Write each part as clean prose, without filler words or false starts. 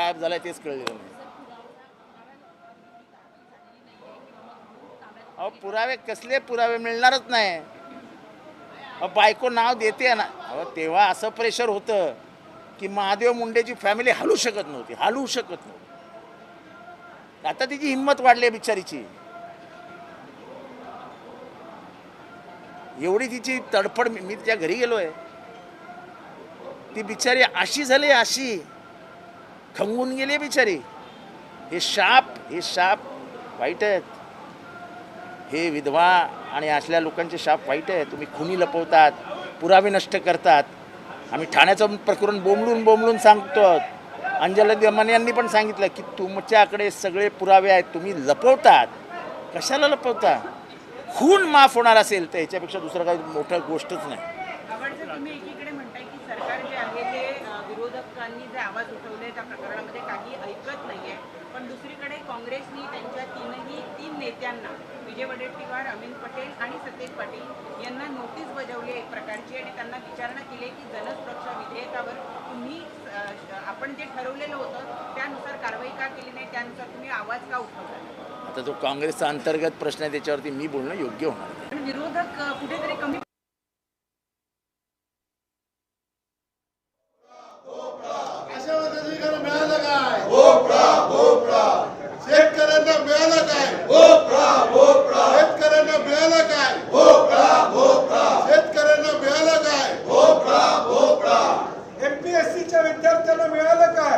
गायब झालाय तेच कळलेलं नाही. अहो पुरावे कसले पुरावे मिळणारच नाही. अहो बायको नाव देते ना. अहो तेव्हा असं प्रेशर होतं की महादेव मुंडेची फॅमिली हलू शकत नव्हती. आता तिची हिंमत वाढली आहे बिचारीची. एवढी तिची तडफड. मी तिच्या घरी गेलोय. ती बिचारी अशी झाली, अशी खंगून गेली बिचारी. हे शाप वाईट आहेत. हे विधवा आणि असल्या लोकांचे शाप वाईट आहे. तुम्ही खुनी लपवतात, पुरावे नष्ट करतात. आम्ही ठाण्याचं प्रकरण बोंबलून सांगतो. अंजली दमन यांनी पण सांगितलं की तुमच्याकडे सगळे पुरावे आहेत, तुम्ही लपवतात. कशाला लपवता? खून माफ होणार असेल तर ह्याच्यापेक्षा दुसरं काही मोठं गोष्टच नाही. तुम्ही एकीकडे म्हणताय की सरकार जे आहे ते विरोधकांनी जे आवाज उठवले त्या प्रकरणामध्ये काही ऐकत नाहीये, पण दुसरीकडे काँग्रेसनी त्यांच्या तीन नेत्यांना विजय वडेट्टीवार, अमीन पटेल आणि सतेज पाटील यांना नोटीस बजावली एक प्रकारची आणि त्यांना विचारणा केली की जनसुरक्षा विधेयकावर तुम्ही आपण जे ठरवलेलं होतं त्यानुसार कारवाई का केली नाही, त्यानुसार तुम्ही आवाज का उठवला. आता तो काँग्रेसचा अंतर्गत प्रश्न आहे, त्याच्यावरती मी बोलणं योग्य होणार नाही. पण विरोधक कुठेतरी कमी मिळालं काय? शेतकऱ्यांना मिळालं काय? शेतकऱ्यांना मिळालं काय? शेतकऱ्यांना मिळालं काय? एमपीएससीच्या विद्यार्थ्यांना मिळालं काय?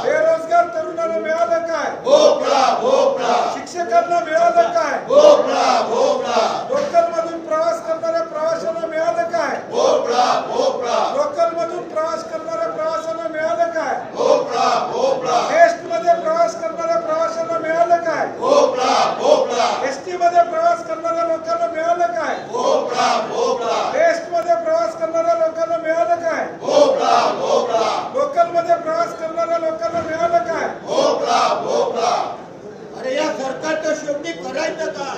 बेरोजगार तरुणांना मिळालं काय? शिक्षकांना मिळालं काय? लोकल मधून प्रवास करणाऱ्या प्रवाशांना मिळालं काय? लोकल मधून प्रवास करणाऱ्या प्रवाशांना मिळालं काय? एसटी मध्ये प्रवास करणाऱ्या प्रवाशांना मिळालं काय? एसटी मध्ये प्रवास करणाऱ्या लोकांना मिळालं काय? एसटी मध्ये प्रवास करणाऱ्या लोकांना मिळालं काय? लोकल मध्ये प्रवास करणाऱ्या लोकांना मिळालं काय? अरे या सरकारचं शेवटी करायचं काय?